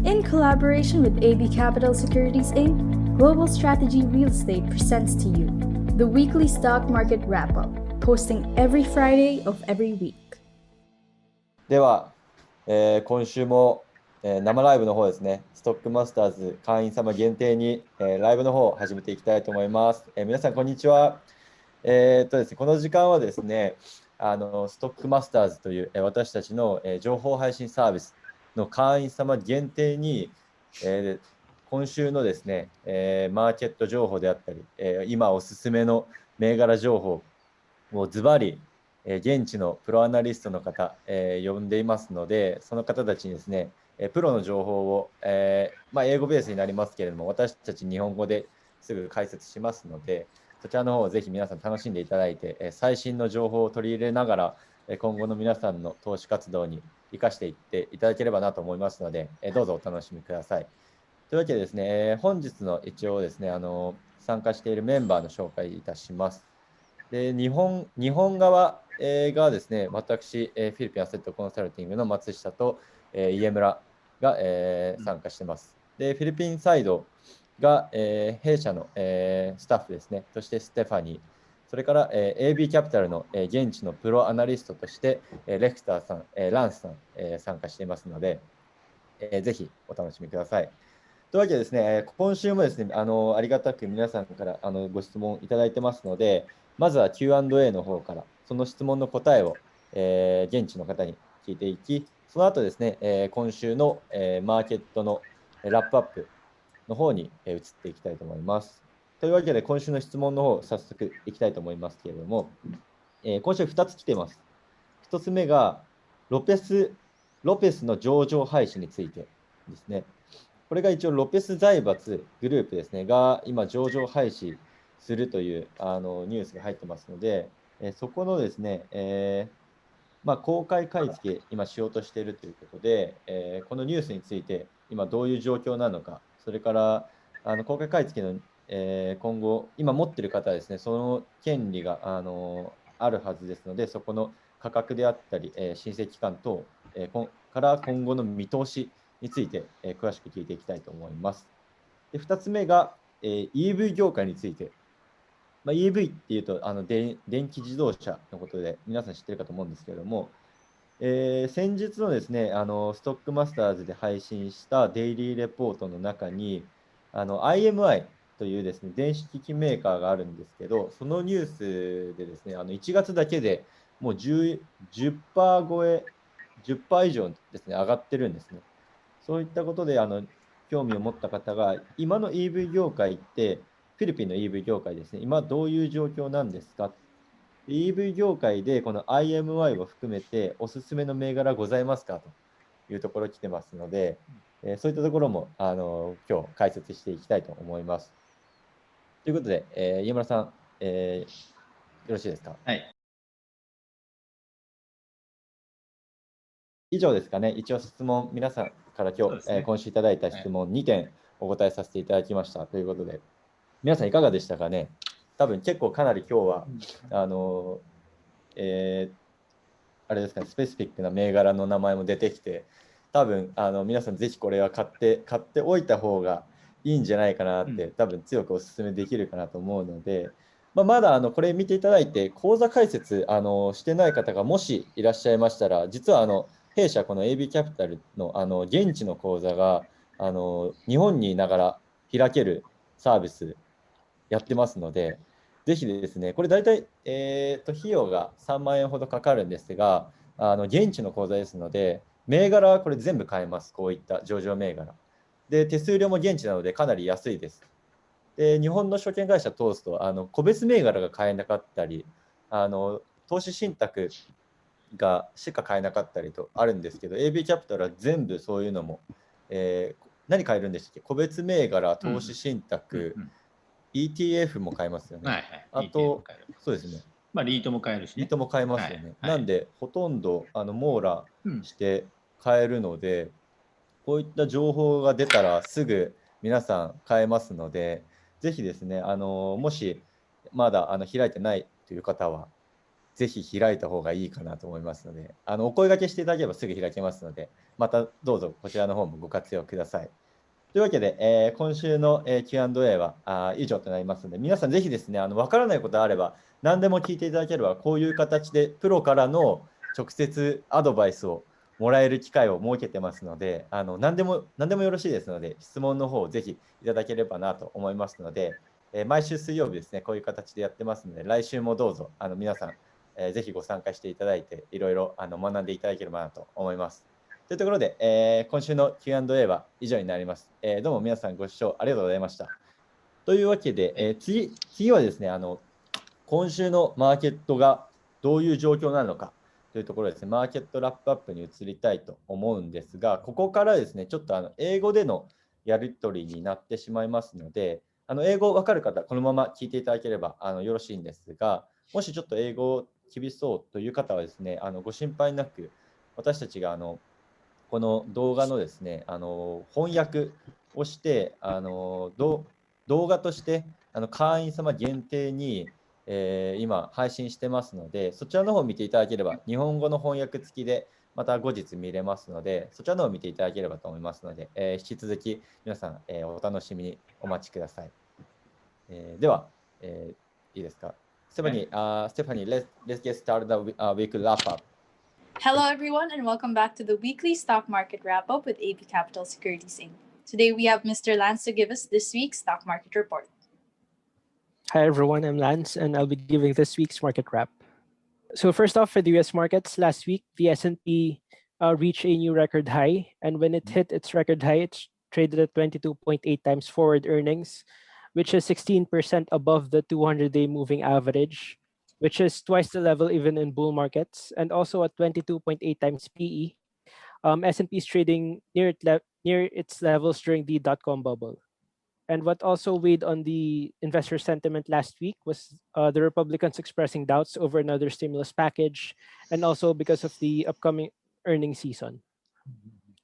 In collaboration with AB Capital Securities Inc., Global Strategy Real Estate presents to you the weekly stock market wrap-up, posting every Friday of every week. では、今週も、生ライブの方ですね、ストックマスターズ会員様限定に、ライブの方を始めていきたいと思います。皆さん、こんにちは。ですね、この時間はですね、ストックマスターズという、私たちの、情報配信サービスの会員様限定に、今週のですね、マーケット情報であったり、今おすすめの銘柄情報をズバリ、現地のプロアナリストの方、呼んでいますので、その方たちにですね、プロの情報を、英語ベースになりますけれども、私たち日本語ですぐ解説しますので、そちらの方をぜひ皆さん楽しんでいただいて、最新の情報を取り入れながら、今後の皆さんの投資活動に生かしていっていただければなと思いますので、どうぞお楽しみください。というわけでですね、本日の一応ですね、参加しているメンバーの紹介いたします。で、日本側、がですね、私、フィリピンアセットコンサルティングの松下と、家村が、参加しています。で、フィリピンサイドが、弊社の、スタッフですね、そしてステファニー、それから、AB キャピタルの、現地のプロアナリストとして、レクターさん、ランスさん、参加していますので、ぜひお楽しみください。というわけでですね、今週もですね、ありがたく皆さんからご質問いただいてますので、まずは Q&A の方から、その質問の答えを、現地の方に聞いていき、その後ですね、今週の、マーケットのラップアップの方に、移っていきたいと思います。というわけで、今週の質問の方、早速いきたいと思いますけれども、今週2つ来ています。1つ目がロペスの上場廃止についてですね。これが一応ロペス財閥グループですねが今上場廃止するというニュースが入ってますので、そこのですね、公開買い付け今しようとしているということで、このニュースについて今どういう状況なのか、それから公開買い付けの、今後今持っている方はですね、その権利があるはずですので、そこの価格であったり、申請期間等、から今後の見通しについて、詳しく聞いていきたいと思います。で、2つ目が、EV 業界について。EV っていうと電気自動車のことで皆さん知ってるかと思うんですけれども、先日のですね、ストックマスターズで配信したデイリーレポートの中に、IMI というですね、電子機器メーカーがあるんですけど、そのニュースでですね、1月だけでもう 10% 超え、10% 以上ですね、上がってるんですね。そういったことで興味を持った方が、今の EV 業界って、フィリピンの EV 業界ですね、今どういう状況なんですか？ EV 業界でこの IMI を含めておすすめの銘柄ございますかというところ来てますので、そういったところも今日解説していきたいと思います。ということで、家村さん、よろしいですか？はい。以上ですかね。一応質問、皆さんから今日、今週いただいた質問2点お答えさせていただきましたということで、皆さんいかがでしたかね。多分結構かなり今日は、あれですかね、スペシフィックな銘柄の名前も出てきて、多分皆さんぜひこれは買っておいた方がいいんじゃないかなって、多分強くお勧めできるかなと思うので、まだこれ見ていただいて、口座開設してない方がもしいらっしゃいましたら、実は弊社、この AB キャピタルの現地の口座が日本にいながら開けるサービスやってますので、ぜひですね、これ大体、費用が3万円ほどかかるんですが、現地の口座ですので、銘柄はこれ全部買えます、こういった上場銘柄。で、手数料も現地なのでかなり安いです。で、日本の証券会社通すと、個別銘柄が買えなかったり、投資信託しか買えなかったりとあるんですけど、AB キャピタルは全部そういうのも、何買えるんでしたっけ？個別銘柄、投資信託、ETF も買えますよね。あと、そうですね。リートも買えるし、ね。リートも買えますよね。なんで、ほとんど網羅して買えるので、こういった情報が出たらすぐ皆さん買えますので、ぜひですね、もしまだ開いてないという方は、ぜひ開いた方がいいかなと思いますので、お声掛けしていただければすぐ開けますので、またどうぞこちらの方もご活用ください。というわけで、今週の、Q&A は以上となりますので、皆さんぜひですね、わからないことがあれば、何でも聞いていただければ、こういう形でプロからの直接アドバイスをもらえる機会を設けてますので、何でもよろしいですので、質問の方をぜひいただければなと思いますので、毎週水曜日ですね、こういう形でやってますので、来週もどうぞ皆さん、ぜひご参加していただいて、いろいろ学んでいただければなと思います。というところで、今週の Q&A は以上になります。どうも皆さんご視聴ありがとうございました。というわけで、次はですね、今週のマーケットがどういう状況なのかというところですね、マーケットラップアップに移りたいと思うんですが、ここからですね、ちょっと英語でのやり取りになってしまいますので、英語わかる方、このまま聞いていただければよろしいんですが、もしちょっと英語厳しそうという方はですね、ご心配なく、私たちがこの動画のですね、翻訳をして、動画として会員様限定に、今配信してますので、そちらの方を見ていただければ、日本語の翻訳付きでまた後日見れますので、そちらの方を見ていただければと思いますので、引き続き皆さん、お楽しみにお待ちください。では、いいですか。Stephanie, let's get started the weekly wrap up. Hello, everyone, and welcome back to the weekly stock market wrap up with AB Capital Securities Inc. Today, we have Mr. Lance to give us this week's stock market report. Hi everyone, I'm Lance and I'll be giving this week's market wrap. So first off, for the US markets, last week the S&P reached a new record high, and when it hit its record high, it's traded at 22.8 times forward earnings, which is 16% above the 200-day moving average, which is twice the level even in bull markets, and also at 22.8 times PE. S&P is trading near its levels during the dot-com bubble. And what also weighed on the investor sentiment last week was the Republicans expressing doubts over another stimulus package, and also because of the upcoming earnings season.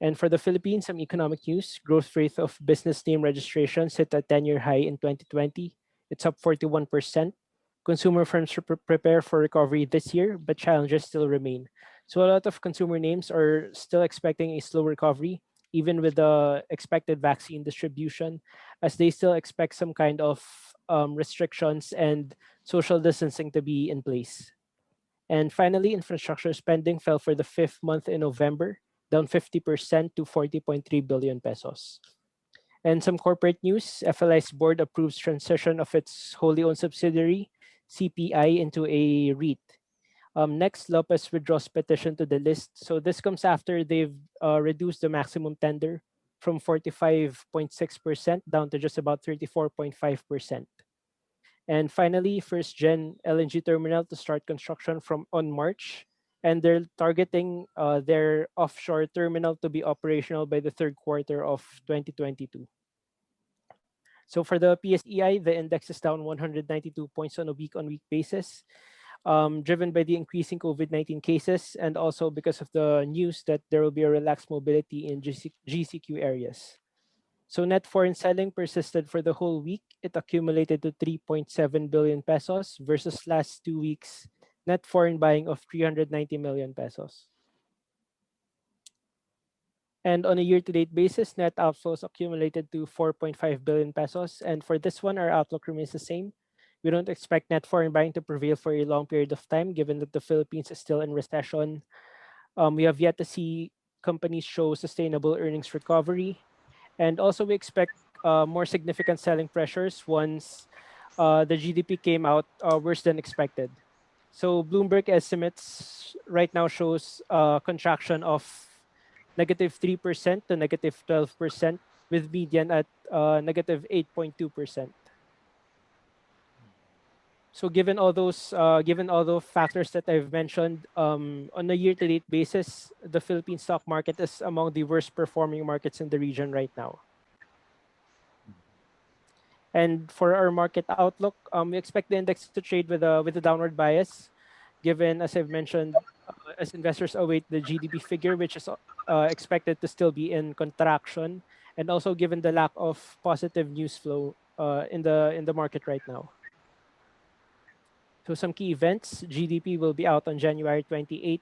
And for the Philippines, some economic news: growth rate of business name registrations hit a 10-year high in 2020. It's up 41%. Consumer firms prepare for recovery this year, but challenges still remain. So a lot of consumer names are still expecting a slow recovery, even with the expected vaccine distribution, as they still expect some kind of restrictions and social distancing to be in place. And finally, infrastructure spending fell for the fifth month in November, down 50% to 40.3 billion pesos. And some corporate news: FLI's board approves transition of its wholly owned subsidiary, CPI, into a REIT. Next, Lopez withdraws petition to the list. So this comes after they've reduced the maximum tender from 45.6% down to just about 34.5%. And finally, first gen LNG terminal to start construction from on March, and they're targeting their offshore terminal to be operational by the third quarter of 2022. So for the PSEI, the index is down 192 points on a week-on-week basis, driven by the increasing COVID-19 cases, and also because of the news that there will be a relaxed mobility in GCQ areas. So net foreign selling persisted for the whole week. It accumulated to 3.7 billion pesos versus last 2 weeks net foreign buying of 390 million pesos. And on a year-to-date basis, net outflows accumulated to 4.5 billion pesos. And for this one, our outlook remains the same. We don't expect net foreign buying to prevail for a long period of time, given that the Philippines is still in recession. We have yet to see companies show sustainable earnings recovery. And also, we expect more significant selling pressures once the GDP came out worse than expected. So Bloomberg estimates right now shows a contraction of -3% to -12%, with median at -8.2%. So given all those factors that I've mentioned, on a year-to-date basis, the Philippine stock market is among the worst performing markets in the region right now. And for our market outlook, we expect the index to trade with a downward bias, given, as I've mentioned, as investors await the GDP figure, which is expected to still be in contraction, and also given the lack of positive news flow in the market right now. So some key events: GDP will be out on January 28th,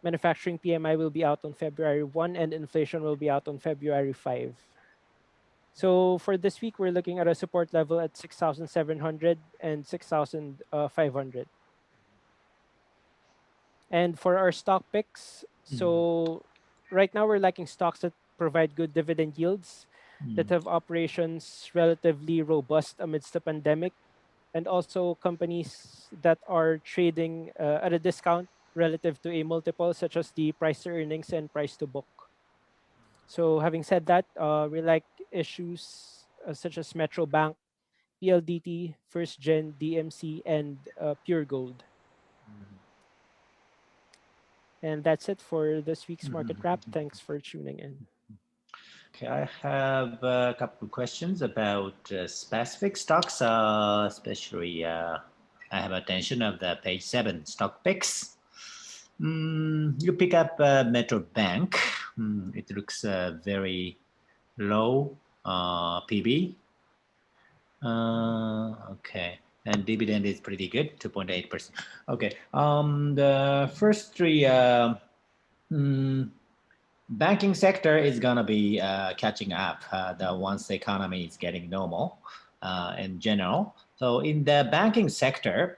manufacturing PMI will be out on February 1, and inflation will be out on February 5. So for this week, we're looking at a support level at 6,700 and 6,500. And for our stock picks, so right now we're liking stocks that provide good dividend yields, that have operations relatively robust amidst the pandemic, and also companies that are trading at a discount relative to a multiple, such as the price to earnings and price to book. So having said that, we like issues such as Metro Bank, PLDT, First Gen, DMC, and Pure Gold. And that's it for this week's market wrap. Thanks for tuning in. Okay, I have a couple of questions about specific stocks, especially I have attention of the page 7 stock picks. You pick up Metro Bank. It looks very low PB. Okay, and dividend is pretty good, 2.8%. Okay, the first three, banking sector is gonna be catching up once the economy is getting normal in general. So in the banking sector,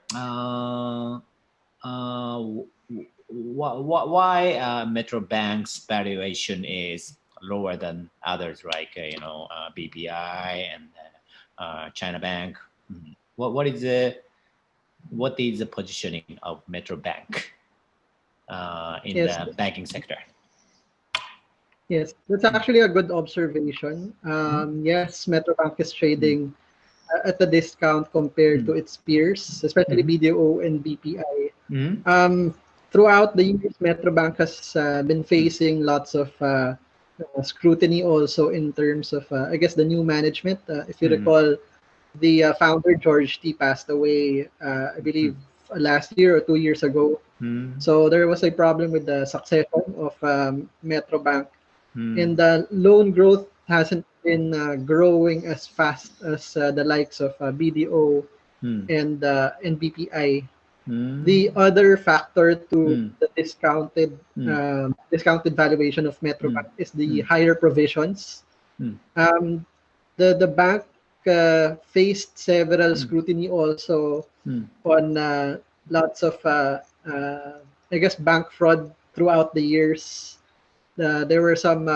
why Metro Bank's valuation is lower than others like BPI and China Bank? What is the positioning of Metro Bank in the banking sector? Yes, that's actually a good observation. Yes, Metro Bank is trading at a discount compared to its peers, especially BDO and BPI. Throughout the years, Metro Bank has been facing lots of scrutiny also in terms of, I guess, the new management. If you recall, the founder, George T, passed away, I believe, last year or 2 years ago. So there was a problem with the succession of Metro Bank. And the loan growth hasn't been growing as fast as the likes of BDO and BPI. The other factor to the discounted valuation of Metro Bank is the higher provisions. The bank faced several scrutiny also on lots of I guess bank fraud throughout the years. There were some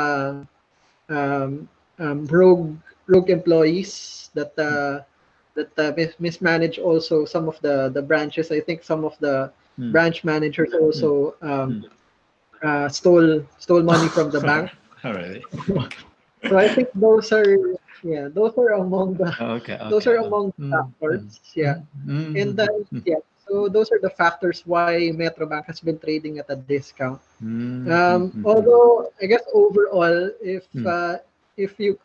rogue employees that mismanaged also some of the branches. I think some of the branch managers also stole money from the bank. Oh, really? So I think those are among the factors. And so those are the factors why Metro Bank has been trading at a discount. Although I guess overall, if you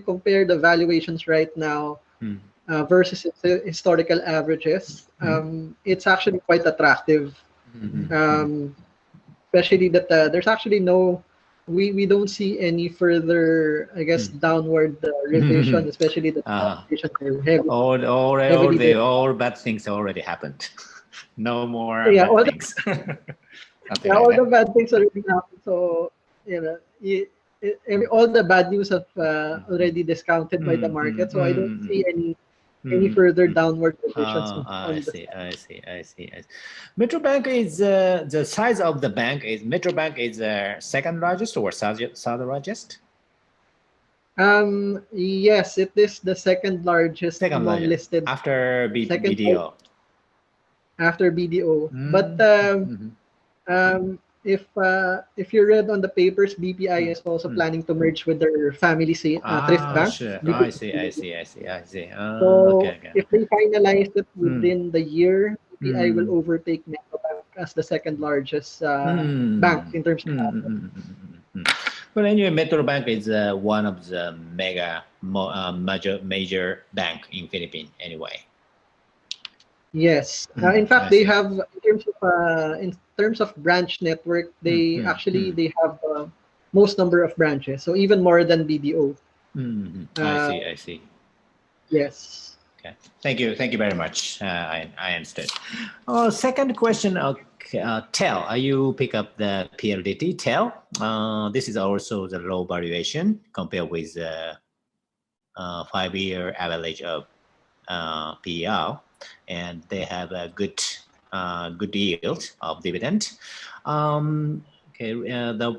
compare the valuations right now versus its historical averages, it's actually quite attractive. Especially that there's actually we don't see any further, I guess, downward revision, especially the valuations are heavy. All bad things already happened. No more bad things. All the bad things already happened. So all the bad news have already discounted by the market. So I don't see any further downward revisions. I see. Metro Bank is the size of the bank is Metro Bank is second largest or third largest? Yes, it is the second largest among listed after BDO. After BDO, but if you read on the papers, BPI is also planning to merge with their family thrift bank. Sure. I see. So if they finalize it within the year, BPI will overtake Metro Bank as the second largest bank in terms of assets. But anyway, Metro Bank is one of the major bank in Philippines anyway. Yes. In fact, they have in terms of branch network, they have the most number of branches. So even more than BDO. I see. Yes. Okay. Thank you very much. I understood. Second question. TEL. You pick up the PLDT TEL. This is also the low valuation compared with 5-year average of PER, and they have a good yield of dividend. Of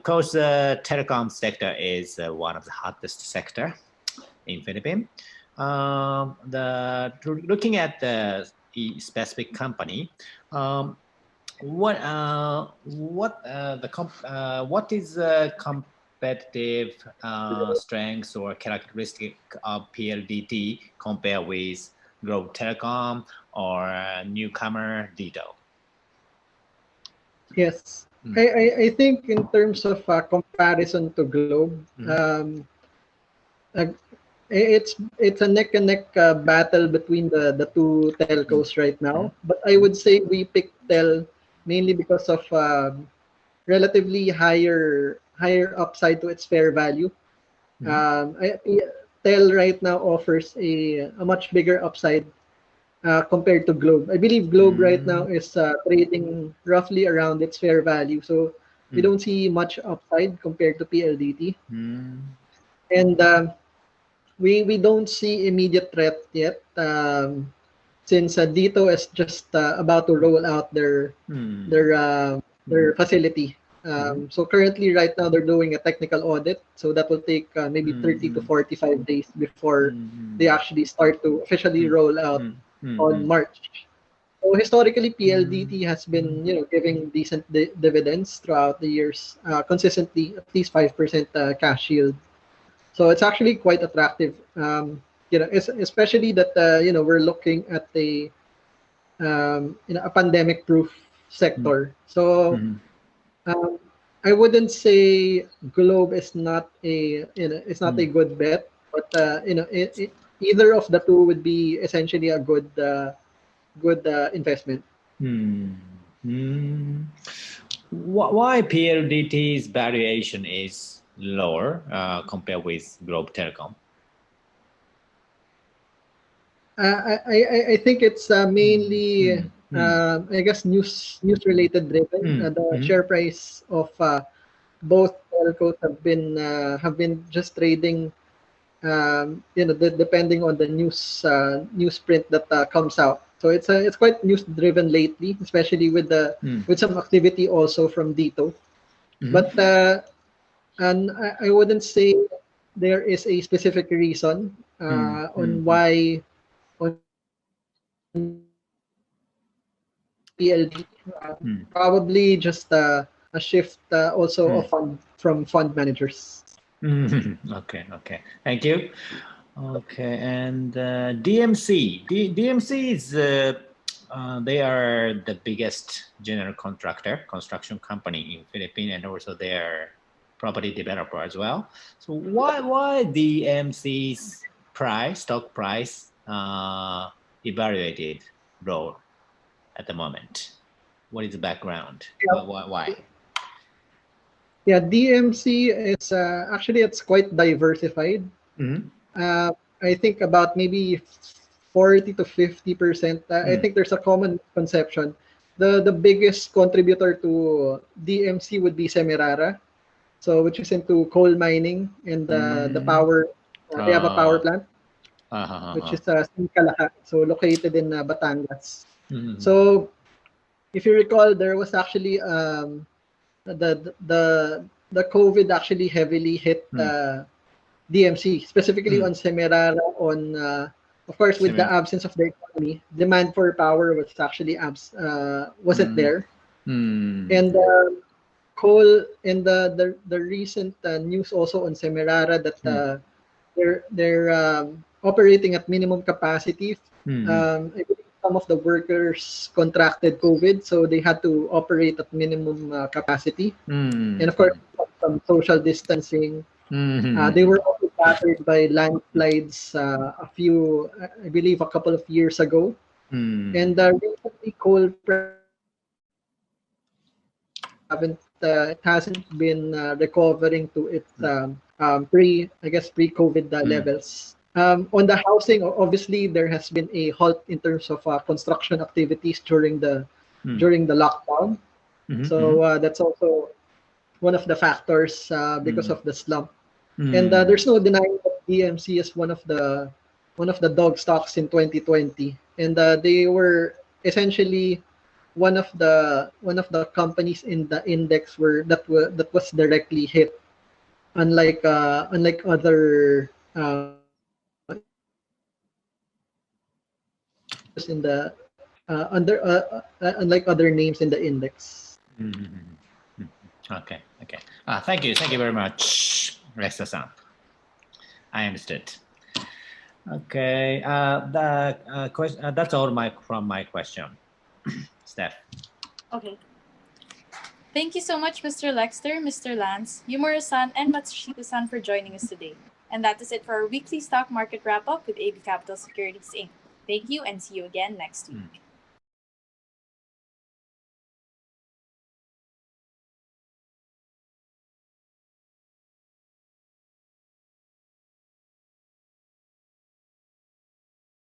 course, the telecom sector is one of the hottest sector in Philippines. Looking at the specific company, what is the competitive strengths or characteristic of PLDT compared with Globe Telecom or newcomer Dito? Yes, I think in terms of comparison to Globe, it's a neck and neck battle between the two telcos right now. But I would say we picked Tel mainly because of relatively higher upside to its fair value. Tel right now offers a much bigger upside compared to Globe. I believe Globe right now is trading roughly around its fair value. So we don't see much upside compared to PLDT. And we don't see immediate threat yet, since Dito is just about to roll out their facility. So currently, right now, they're doing a technical audit. So that will take maybe 30 to 45 days before they actually start to officially roll out on March. So historically, PLDT has been, giving decent dividends throughout the years, consistently at least 5% cash yield. So it's actually quite attractive, especially that we're looking at a pandemic-proof sector. So I wouldn't say Globe is not a good bet, but either of the two would be essentially a good investment. Why PLDT's valuation is lower compared with Globe Telecom? I think it's mainly I guess news related driven. The share price of both telcos have been just trading, depending on the newsprint that comes out. So it's quite news driven lately, especially with some activity also from Dito. But and I wouldn't say there is a specific reason on why on PLD. Probably just a shift also of from fund managers. Okay, thank you. Okay, and DMC. DMC is they are the biggest general construction company in Philippines, and also they are property developer as well. So why DMC's stock price evaluated low at the moment? What is the background? Why? Yeah, DMC is actually it's quite diversified. I think about maybe 40 to 50%. I think there's a common conception. The biggest contributor to DMC would be Semirara, so which is into coal mining and the power. They have a power plant, which is Sincalaha, so located in Batangas. So if you recall, there was actually the COVID actually heavily hit DMC, specifically on Semirara. Of course, with the absence of the economy, demand for power was actually wasn't there. And coal, and the recent news also on Semirara that they're operating at minimum capacity. I believe some of the workers contracted COVID, so they had to operate at minimum capacity. And of course, some social distancing. They were also battered by landslides I believe a couple of years ago. And recently, coal it hasn't been recovering to its pre-COVID levels. On the housing, obviously there has been a halt in terms of construction activities during the lockdown. So that's also one of the factors because of the slump. And there's no denying that DMC is one of the dog stocks in 2020, and they were essentially one of the companies in the index that was directly hit, unlike other in the unlike other names in the index. Okay. Thank you very much, Resta-san. I understood. Okay, that's all from my question. Steph. Okay. Thank you so much, Mr. Lexter, Mr. Lance, Yumura-san, and Matsushita-san for joining us today. And that is it for our weekly stock market wrap-up with AB Capital Securities Inc. Thank you and see you again next week.